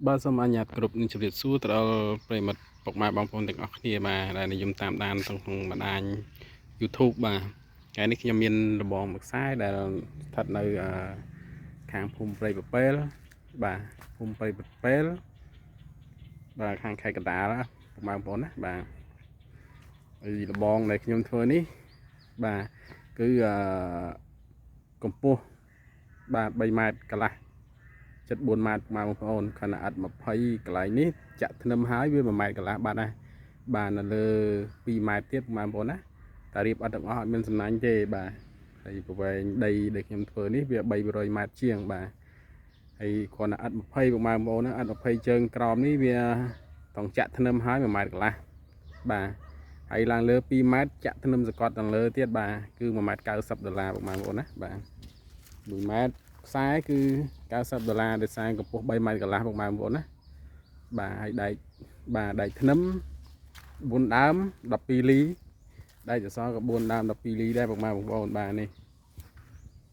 បាទសូមអនុញ្ញាតគ្រប់នឹងជម្រាបសួរទៅដល់ប្រិយមិត្តពុកម៉ែបងប្អូនទាំងអស់គ្នាបាទដែលនិយមតាមដានក្នុងបណ្ដាញ YouTube បាទថ្ងៃនេះខ្ញុំមានរបងមួយខ្សែដែលស្ថិតនៅខាងភូមិព្រៃប្រពែលបាទភូមិព្រៃប្រពែលបាទខាងខេត្តកណ្ដាលពុកម៉ែបងប្អូនណាបាទហើយរបងដែលខ្ញុំធ្វើនេះបាទគឺកម្ពស់បាទ3ម៉ែត្រកន្លះ4ម៉ែត្របងប្អូនខណៈអត់20កន្លែងនេះចាក់ធ្នឹមហើយវា1ម៉ែត្រកន្លះបាត់ហើយបាទនៅលើ2ម៉ែត្រទៀតបងប្អូនណាតែរៀបអត់ទាំងអស់អត់មានសំណាញ់ទេបាទហើយប្រវែងដីដែលខ្ញុំធ្វើនេះវា300ម៉ែត្រជាងបាទហើយគ្រាន់តែអត់20បងប្អូនណាអត់20ជើងក្រោមនេះវាต้องចាក់ធ្នឹមហើយ1ម៉ែត្រកន្លះបាទហើយឡើងលើ2ម៉ែត្រចាក់ធ្នឹមសកត់ខាងលើទៀតបាទគឺ$1.90បងប្អូនណាបាទ1ម៉ែត្រខ្សែគឺ$90ដោយសារកម្ពស់3ម៉ែត្រកន្លះបងប្អូនណាបាទហើយដែកធ្នឹម4ដើម12លីដែកសសរក៏4ដើម12លីដែរបងប្អូនបាទនេះ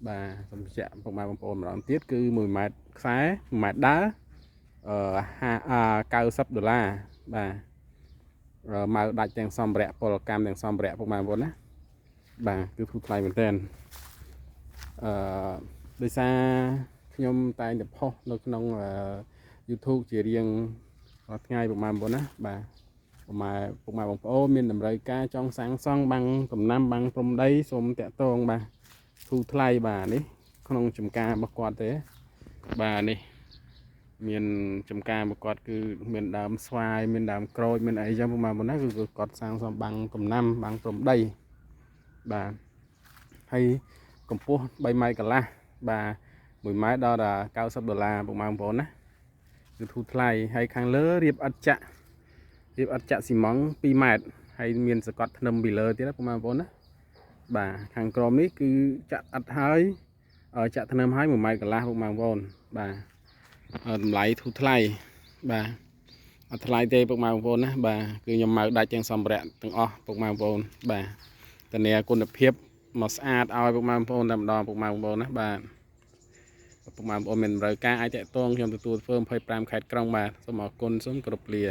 បាទសូមបញ្ជាក់បងប្អូនម្ដងទៀតគឺ1ម៉ែត្រខ្សែ1ម៉ែត្រដើរ$90បាទម៉ៅដាច់ទាំងសម្ភារៈពលកម្មទាំងសម្ភារៈបងប្អូនណាបាទគឺធូរថ្លៃមែនទែនដោយសារខ្ញុំតែងតែផុសនៅក្នុងYouTube ជារៀងរាល់ថ្ងៃបងប្អូនណាបាទពុកម៉ែបងប្អូនមានតម្រូវការចង់សាងសង់បាំងដំណាំបាំងព្រំដីសូមតាក់ទងបាទធូរថ្លៃបាទនេះក្នុងចំការរបស់គាត់ទេបាទនេះមានចំការរបស់គាត់គឺមានដើមស្វាយមានដើមក្រូចមានអីចឹងបងប្អូនណាគឺគាត់សាងសង់បាំងដំណាំបាំងព្រំដីបាទហើយកម្ពស់3ម៉ែត្រកន្លះបាទ1ម៉ែត្រដល់$90បងប្អូនណាគឺធូរថ្លៃហើយខាងលើរៀបអត់ចាក់ស៊ីម៉ង់2ម៉ែត្រហើយមានសកត់ធ្នឹមពីលើទៀតណាបងប្អូនណាបាទខាងក្រោមនេះគឺចាក់អត់ហើយចាក់ធ្នឹមហើយ1ម៉ែត្រកន្លះបងប្អូនបាទតម្លៃធូរថ្លៃបាទអត់ថ្លៃទេពុកម៉ែបងប្អូនណាបាទគឺខ្ញុំមកដាច់ទាំងសម្ភារៈទាំងអស់ពុកម៉ែបងប្អូនបាទធានាគុណភាពមកស្អាតឲ្យពុកម៉ែបងប្អូនតែម្ដងពុកម៉ែបងប្អូនណាបាទពុកម៉ែបងប្អូនមានតម្រូវការអាចតាក់ទងខ្ញុំទទួលធ្វើ25ខេត្តក្រុងបាទសូមអរគុណសូមគោរពលា